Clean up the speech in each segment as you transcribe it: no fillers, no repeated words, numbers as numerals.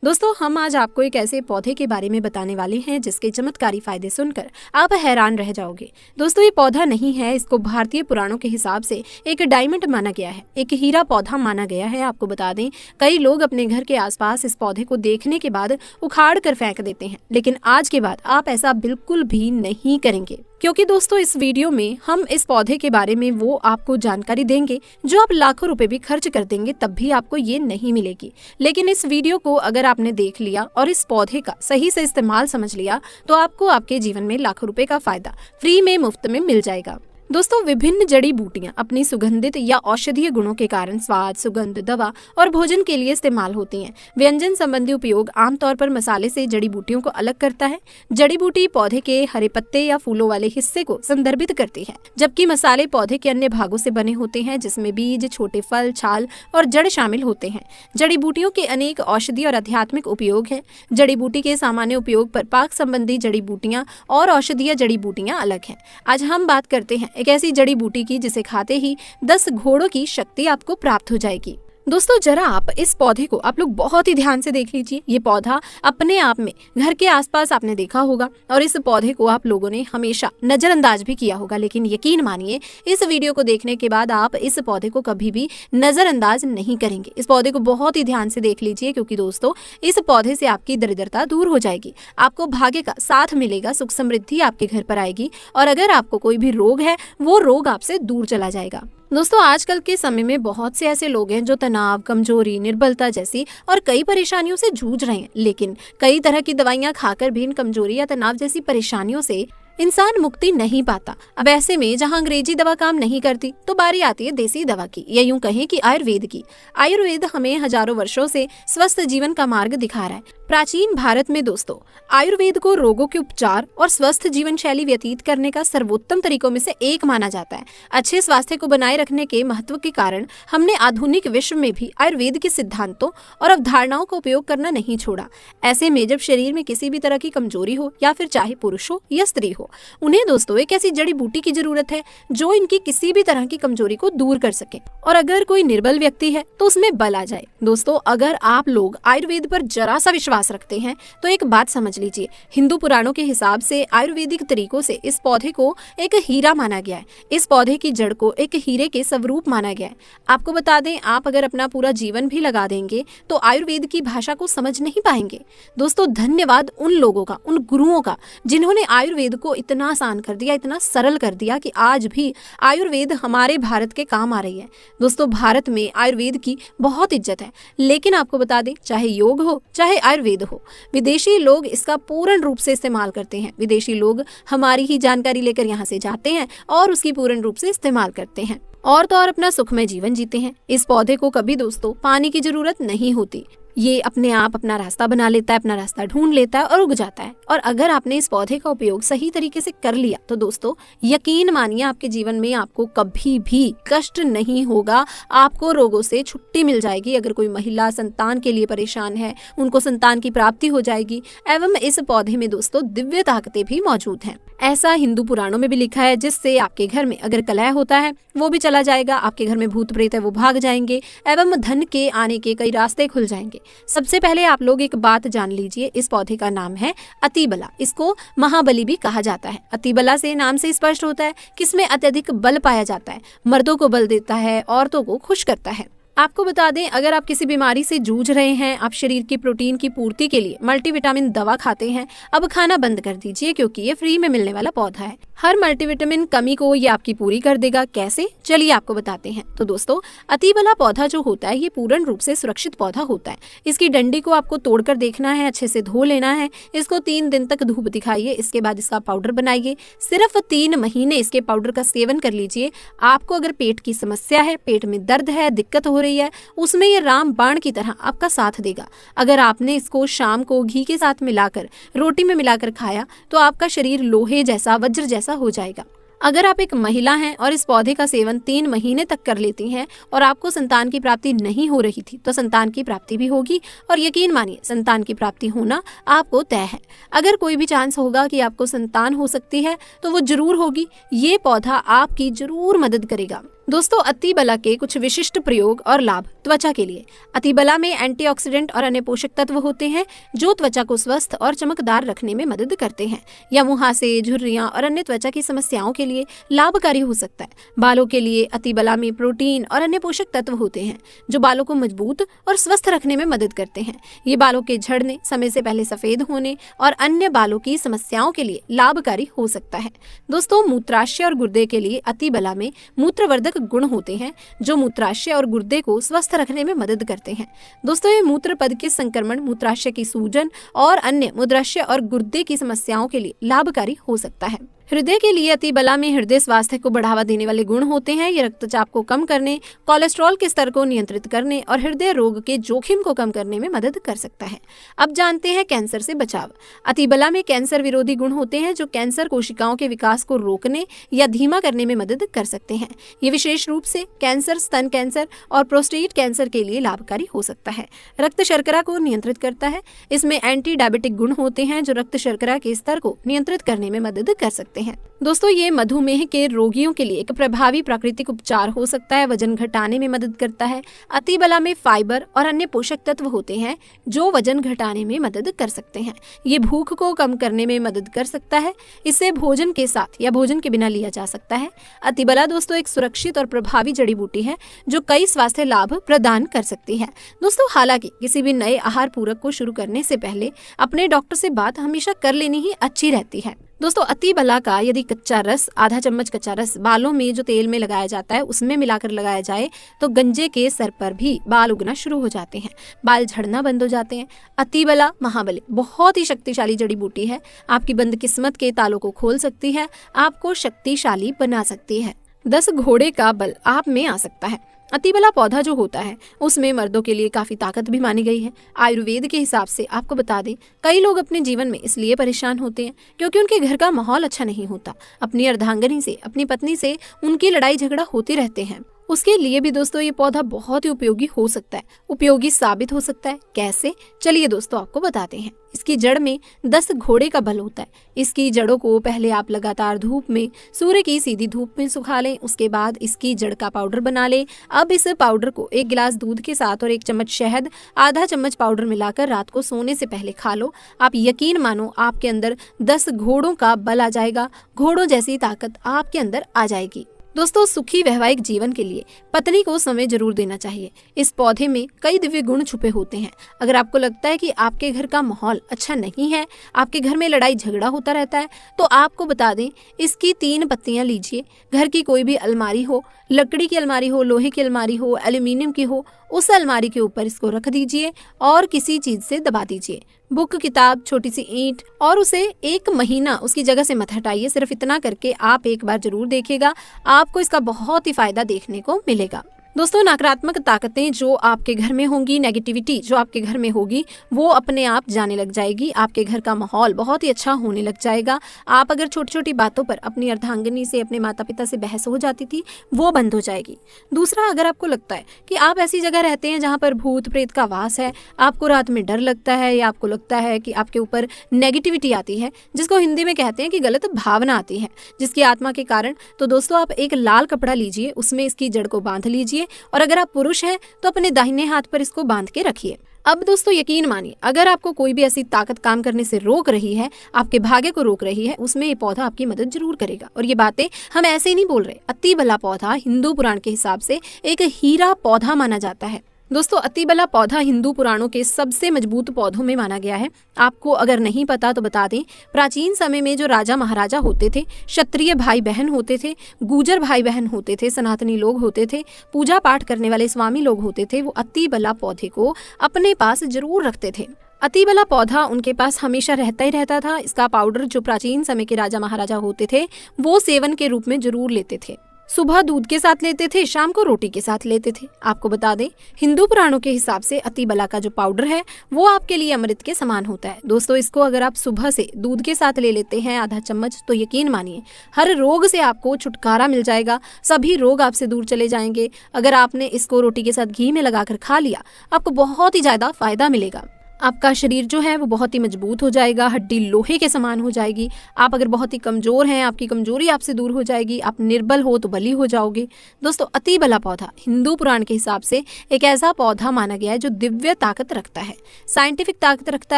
दोस्तों हम आज आपको एक ऐसे पौधे के बारे में बताने वाले हैं जिसके चमत्कारी फायदे सुनकर आप हैरान रह जाओगे। दोस्तों ये पौधा नहीं है, इसको भारतीय पुराणों के हिसाब से एक डायमंड माना गया है, एक हीरा पौधा माना गया है। आपको बता दें कई लोग अपने घर के आसपास इस पौधे को देखने के बाद उखाड़ कर फेंक देते हैं, लेकिन आज के बाद आप ऐसा बिल्कुल भी नहीं करेंगे, क्योंकि दोस्तों इस वीडियो में हम इस पौधे के बारे में वो आपको जानकारी देंगे जो आप लाखों रुपए भी खर्च कर देंगे तब भी आपको ये नहीं मिलेगी। लेकिन इस वीडियो को अगर आपने देख लिया और इस पौधे का सही से इस्तेमाल समझ लिया तो आपको आपके जीवन में लाखों रुपए का फायदा फ्री में मुफ्त में मिल जाएगा। दोस्तों विभिन्न जड़ी बूटियां अपनी सुगंधित या औषधीय गुणों के कारण स्वाद, सुगंध, दवा और भोजन के लिए इस्तेमाल होती हैं। व्यंजन संबंधी उपयोग आमतौर पर मसाले से जड़ी बूटियों को अलग करता है। जड़ी बूटी पौधे के हरे पत्ते या फूलों वाले हिस्से को संदर्भित करती है, जबकि मसाले पौधे के अन्य भागों से बने होते हैं जिसमें बीज, छोटे फल, छाल और जड़ शामिल होते हैं। जड़ी बूटियों के अनेक औषधीय और आध्यात्मिक उपयोग हैं। जड़ी बूटी के सामान्य उपयोग पर पाक संबंधी जड़ी बूटियां और औषधीय जड़ी बूटियां अलग हैं। आज हम बात करते हैं एक ऐसी जड़ी बूटी की जिसे खाते ही 10 घोड़ों की शक्ति आपको प्राप्त हो जाएगी। दोस्तों जरा आप इस पौधे को आप लोग बहुत ही ध्यान से देख लीजिए। ये पौधा अपने आप में घर के आसपास आपने देखा होगा और इस पौधे को आप लोगों ने हमेशा नजरअंदाज भी किया होगा, लेकिन यकीन मानिए इस वीडियो को देखने के बाद आप इस पौधे को कभी भी नजरअंदाज नहीं करेंगे। इस पौधे को बहुत ही ध्यान से देख लीजिए, क्योंकि दोस्तों इस पौधे से आपकी दरिद्रता दूर हो जाएगी, आपको भाग्य का साथ मिलेगा, सुख समृद्धि आपके घर पर आएगी और अगर आपको कोई भी रोग है वो रोग आपसे दूर चला जाएगा। दोस्तों आजकल के समय में बहुत से ऐसे लोग हैं जो तनाव, कमजोरी, निर्बलता जैसी और कई परेशानियों से जूझ रहे हैं, लेकिन कई तरह की दवाइयां खाकर भी इन कमजोरी या तनाव जैसी परेशानियों से इंसान मुक्ति नहीं पाता। अब ऐसे में जहां अंग्रेजी दवा काम नहीं करती तो बारी आती है देसी दवा की, या यूं कहें कि आयुर्वेद की। आयुर्वेद हमें हजारों वर्षों से स्वस्थ जीवन का मार्ग दिखा रहा है। प्राचीन भारत में दोस्तों आयुर्वेद को रोगों के उपचार और स्वस्थ जीवन शैली व्यतीत करने का सर्वोत्तम तरीकों में से एक माना जाता है। अच्छे स्वास्थ्य को बनाए रखने के महत्व के कारण हमने आधुनिक विश्व में भी आयुर्वेद के सिद्धांतों और अवधारणाओं का उपयोग करना नहीं छोड़ा। ऐसे में जब शरीर में किसी भी तरह की कमजोरी हो या फिर चाहे पुरुष हो या स्त्री हो, उन्हें दोस्तों एक ऐसी जड़ी बूटी की जरूरत है जो इनकी किसी भी तरह की कमजोरी को दूर कर सके। और अगर कोई निर्बल व्यक्ति है तो उसमें बल आ जाए। दोस्तों अगर आप लोग आयुर्वेद पर जरा सा विश्वास रखते हैं तो एक बात समझ लीजिए, हिंदू पुराणों के हिसाब से आयुर्वेदिक तरीकों से इस पौधे को एक हीरा माना गया है। इस पौधे की जड़ को एक हीरे के स्वरूप माना गया है। आपको बता दें आप अगर अपना पूरा जीवन भी लगा देंगे तो आयुर्वेद की भाषा को समझ नहीं पाएंगे। दोस्तों धन्यवाद उन लोगों का, उन गुरुओं का जिन्होंने आयुर्वेद को इतना आसान कर दिया, इतना सरल कर दिया कि आज भी आयुर्वेद हमारे भारत के काम आ रही है। दोस्तों भारत में आयुर्वेद की बहुत इज्जत है, लेकिन आपको बता दें चाहे योग हो चाहे आयुर्वेद हो, विदेशी लोग इसका पूर्ण रूप से इस्तेमाल करते हैं। विदेशी लोग हमारी ही जानकारी लेकर यहाँ से जाते हैं और उसकी पूर्ण रूप से इस्तेमाल करते हैं और तो और अपना सुखमय जीवन जीते हैं। इस पौधे को कभी दोस्तों पानी की जरूरत नहीं होती, ये अपने आप अपना रास्ता बना लेता है, अपना रास्ता ढूंढ लेता है और उग जाता है। और अगर आपने इस पौधे का उपयोग सही तरीके से कर लिया तो दोस्तों यकीन मानिए आपके जीवन में आपको कभी भी कष्ट नहीं होगा, आपको रोगों से छुट्टी मिल जाएगी। अगर कोई महिला संतान के लिए परेशान है उनको संतान की प्राप्ति हो जाएगी। एवं इस पौधे में दोस्तों दिव्य ताकतें भी मौजूद हैं। ऐसा हिंदू पुराणों में भी लिखा है, जिससे आपके घर में अगर कलह होता है वो भी चला जाएगा, आपके घर में भूत प्रेत है वो भाग जाएंगे एवं धन के आने के कई रास्ते खुल जाएंगे। सबसे पहले आप लोग एक बात जान लीजिए, इस पौधे का नाम है अतिबला। इसको महाबली भी कहा जाता है। अतिबला से नाम से स्पष्ट होता है कि इसमें अत्यधिक बल पाया जाता है, मर्दों को बल देता है, औरतों को खुश करता है। आपको बता दें अगर आप किसी बीमारी से जूझ रहे हैं, आप शरीर की प्रोटीन की पूर्ति के लिए मल्टीविटामिन दवा खाते हैं, अब खाना बंद कर दीजिए, क्योंकि ये फ्री में मिलने वाला पौधा है। हर मल्टीविटामिन कमी को ये आपकी पूरी कर देगा। कैसे, चलिए आपको बताते हैं। तो दोस्तों अतिबला पौधा जो होता है ये पूर्ण रूप से सुरक्षित पौधा होता है। इसकी डंडी को आपको तोड़कर देखना है, अच्छे से धो लेना है, इसको 3 दिन तक धूप दिखाइए, इसके बाद इसका पाउडर बनाइए। सिर्फ 3 महीने इसके पाउडर का सेवन कर लीजिए। आपको अगर पेट की समस्या है, पेट में दर्द है, दिक्कत हो रही है, उसमें ये राम बाण की तरह आपका साथ देगा। अगर आपने इसको शाम को घी के साथ मिलाकर रोटी में मिलाकर खाया तो आपका शरीर लोहे जैसा, वज्र जैसा हो जाएगा। अगर आप एक महिला हैं और इस पौधे का सेवन 3 महीने तक कर लेती हैं और आपको संतान की प्राप्ति नहीं हो रही थी तो संतान की प्राप्ति भी होगी, और यकीन मानिए संतान की प्राप्ति होना आपको तय है। अगर कोई भी चांस होगा कि आपको संतान हो सकती है तो वो जरूर होगी। ये पौधा आपकी जरूर मदद करेगा। दोस्तों अति बला के कुछ विशिष्ट प्रयोग और लाभ त्वचा के लिए। अति बला में एंटीऑक्सीडेंट और अन्य पोषक तत्व होते हैं जो त्वचा को स्वस्थ और चमकदार रखने में मदद करते हैं। यह मुहासे, झुर्रियां और अन्य त्वचा की समस्याओं के लिए लाभकारी हो सकता है। बालों के लिए अति बला में प्रोटीन और अन्य पोषक तत्व होते हैं जो बालों को मजबूत और स्वस्थ रखने में मदद करते हैं। ये बालों के झड़ने, समय से पहले सफेद होने और अन्य बालों की समस्याओं के लिए लाभकारी हो सकता है। दोस्तों मूत्राशय और गुर्दे के लिए अति बला में मूत्रवर्धक गुण होते हैं जो मूत्राशय और गुर्दे को स्वस्थ रखने में मदद करते हैं। दोस्तों ये मूत्र पद के संक्रमण, मूत्राशय की सूजन और अन्य मूत्राशय और गुर्दे की समस्याओं के लिए लाभकारी हो सकता है। हृदय के लिए अति बला में हृदय स्वास्थ्य को बढ़ावा देने वाले गुण होते हैं। ये रक्तचाप को कम करने, कोलेस्ट्रॉल के स्तर को नियंत्रित करने और हृदय रोग के जोखिम को कम करने में मदद कर सकता है। अब जानते हैं कैंसर से बचाव। अति बला में कैंसर विरोधी गुण होते हैं जो कैंसर कोशिकाओं के विकास को रोकने या धीमा करने में मदद कर सकते हैं। ये विशेष रूप से कैंसर, स्तन कैंसर और प्रोस्टेट कैंसर के लिए लाभकारी हो सकता है। रक्त शर्करा को नियंत्रित करता है। इसमें एंटी डायबिटिक गुण होते हैं जो रक्त शर्करा के स्तर को नियंत्रित करने में मदद कर सकते हैं। दोस्तों ये मधुमेह के रोगियों के लिए एक प्रभावी प्राकृतिक उपचार हो सकता है। वजन घटाने में मदद करता है। अति बला में फाइबर और अन्य पोषक तत्व होते हैं जो वजन घटाने में मदद कर सकते हैं। ये भूख को कम करने में मदद कर सकता है। इसे भोजन के साथ या भोजन के बिना लिया जा सकता है। अति बला दोस्तों एक सुरक्षित और प्रभावी जड़ी बूटी है जो कई स्वास्थ्य लाभ प्रदान कर सकती है। दोस्तों हालांकि किसी भी नए आहार पूरक को शुरू करने से पहले अपने डॉक्टर से बात हमेशा कर लेनी ही अच्छी रहती है। दोस्तों अति बला का यदि कच्चा रस, आधा चम्मच कच्चा रस बालों में जो तेल में लगाया जाता है उसमें मिलाकर लगाया जाए तो गंजे के सर पर भी बाल उगना शुरू हो जाते हैं, बाल झड़ना बंद हो जाते हैं। अति बला महाबली बहुत ही शक्तिशाली जड़ी बूटी है। आपकी बंद किस्मत के तालों को खोल सकती है, आपको शक्तिशाली बना सकती है। 10 घोड़े का बल आप में आ सकता है। अति बला पौधा जो होता है उसमें मर्दों के लिए काफी ताकत भी मानी गई है। आयुर्वेद के हिसाब से आपको बता दें, कई लोग अपने जीवन में इसलिए परेशान होते हैं क्योंकि उनके घर का माहौल अच्छा नहीं होता। अपनी अर्धांगिनी से, अपनी पत्नी से उनकी लड़ाई झगड़ा होते रहते हैं। उसके लिए भी दोस्तों ये पौधा बहुत ही उपयोगी हो सकता है, उपयोगी साबित हो सकता है। कैसे? चलिए दोस्तों आपको बताते हैं। इसकी जड़ में 10 घोड़े का बल होता है। इसकी जड़ों को पहले आप लगातार धूप में, सूर्य की सीधी धूप में सुखा लें। उसके बाद इसकी जड़ का पाउडर बना लें। अब इस पाउडर को 1 गिलास दूध के साथ और 1 चम्मच शहद, आधा चम्मच पाउडर मिलाकर रात को सोने से पहले खा लो। आप यकीन मानो आपके अंदर 10 घोड़ों का बल आ जाएगा। घोड़ों जैसी ताकत आपके अंदर आ जाएगी। दोस्तों सुखी वैवाहिक जीवन के लिए पत्नी को समय जरूर देना चाहिए। इस पौधे में कई दिव्य गुण छुपे होते हैं। अगर आपको लगता है कि आपके घर का माहौल अच्छा नहीं है, आपके घर में लड़ाई झगड़ा होता रहता है, तो आपको बता दें इसकी 3 पत्तियां लीजिए। घर की कोई भी अलमारी हो, लकड़ी की अलमारी हो, लोहे की अलमारी हो, एल्यूमिनियम की हो, उस अलमारी के ऊपर इसको रख दीजिए और किसी चीज से दबा दीजिए। बुक, किताब, छोटी सी ईंट, और उसे 1 महीना उसकी जगह से मत हटाइए। सिर्फ इतना करके आप एक बार जरूर देखिएगा, आपको इसका बहुत ही फायदा देखने को मिलेगा। दोस्तों नकारात्मक ताकतें जो आपके घर में होंगी, नेगेटिविटी जो आपके घर में होगी, वो अपने आप जाने लग जाएगी। आपके घर का माहौल बहुत ही अच्छा होने लग जाएगा। आप अगर छोटी छोटी बातों पर अपनी अर्धांगिनी से, अपने माता पिता से बहस हो जाती थी, वो बंद हो जाएगी। दूसरा, अगर आपको लगता है कि आप ऐसी जगह रहते हैं जहाँ पर भूत प्रेत का वास है, आपको रात में डर लगता है या आपको लगता है कि आपके ऊपर नेगेटिविटी आती है, जिसको हिंदी में कहते हैं कि गलत भावना आती है जिसकी आत्मा के कारण, तो दोस्तों आप एक लाल कपड़ा लीजिए, उसमें इसकी जड़ को बांध लीजिए और अगर आप पुरुष हैं तो अपने दाहिने हाथ पर इसको बांध के रखिए। अब दोस्तों यकीन मानिए, अगर आपको कोई भी ऐसी ताकत काम करने से रोक रही है, आपके भाग्य को रोक रही है, उसमें ये पौधा आपकी मदद जरूर करेगा। और ये बातें हम ऐसे ही नहीं बोल रहे। अति बला पौधा हिंदू पुराण के हिसाब से एक हीरा पौधा माना जाता है। दोस्तों अति बला पौधा हिंदू पुराणों के सबसे मजबूत पौधों में माना गया है। आपको अगर नहीं पता तो बता दें, प्राचीन समय में जो राजा महाराजा होते थे, क्षत्रिय भाई बहन होते थे, गुर्जर भाई बहन होते थे, सनातनी लोग होते थे, पूजा पाठ करने वाले स्वामी लोग होते थे, वो अति बला पौधे को अपने पास जरूर रखते थे। अति बला पौधा उनके पास हमेशा रहता ही रहता था। इसका पाउडर जो प्राचीन समय के राजा महाराजा होते थे वो सेवन के रूप में जरूर लेते थे। सुबह दूध के साथ लेते थे, शाम को रोटी के साथ लेते थे। आपको बता दें, हिंदू पुराणों के हिसाब से अति बला का जो पाउडर है वो आपके लिए अमृत के समान होता है। दोस्तों इसको अगर आप सुबह से दूध के साथ ले लेते हैं आधा चम्मच, तो यकीन मानिए हर रोग से आपको छुटकारा मिल जाएगा। सभी रोग आपसे दूर चले जाएंगे। अगर आपने इसको रोटी के साथ घी में लगाकर खा लिया, आपको बहुत ही ज्यादा फायदा मिलेगा। आपका शरीर जो है वो बहुत ही मजबूत हो जाएगा, हड्डी लोहे के समान हो जाएगी। आप अगर बहुत ही कमज़ोर हैं, आपकी कमज़ोरी आपसे दूर हो जाएगी। आप निर्बल हो तो बली हो जाओगे। दोस्तों, अतिबला पौधा हिंदू पुराण के हिसाब से एक ऐसा पौधा माना गया है जो दिव्य ताकत रखता है, साइंटिफिक ताकत रखता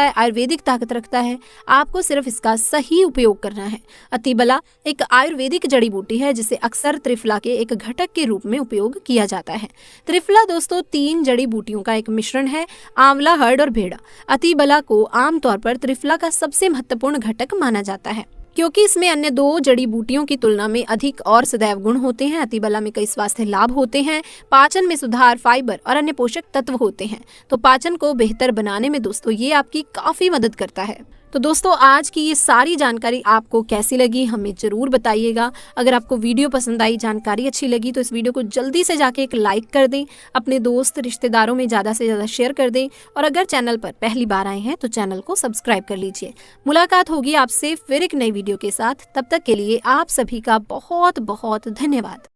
है, आयुर्वेदिक ताकत रखता है। आपको सिर्फ इसका सही उपयोग करना है। अतिबला एक आयुर्वेदिक जड़ी बूटी है जिसे अक्सर त्रिफला के एक घटक के रूप में उपयोग किया जाता है। त्रिफला दोस्तों 3 जड़ी बूटियों का एक मिश्रण है, आंवला, हर्ड और भेड़ा। अतिबला को आमतौर पर त्रिफला का सबसे महत्वपूर्ण घटक माना जाता है क्योंकि इसमें अन्य 2 जड़ी बूटियों की तुलना में अधिक और सदैव गुण होते हैं। अतिबला में कई स्वास्थ्य लाभ होते हैं, पाचन में सुधार, फाइबर और अन्य पोषक तत्व होते हैं। तो पाचन को बेहतर बनाने में दोस्तों ये आपकी काफी मदद करता है। तो दोस्तों, आज की ये सारी जानकारी आपको कैसी लगी हमें जरूर बताइएगा। अगर आपको वीडियो पसंद आई, जानकारी अच्छी लगी तो इस वीडियो को जल्दी से जाके एक लाइक कर दें, अपने दोस्त रिश्तेदारों में ज़्यादा से ज़्यादा शेयर कर दें और अगर चैनल पर पहली बार आए हैं तो चैनल को सब्सक्राइब कर लीजिए। मुलाकात होगी आपसे फिर एक नई वीडियो के साथ। तब तक के लिए आप सभी का बहुत बहुत धन्यवाद।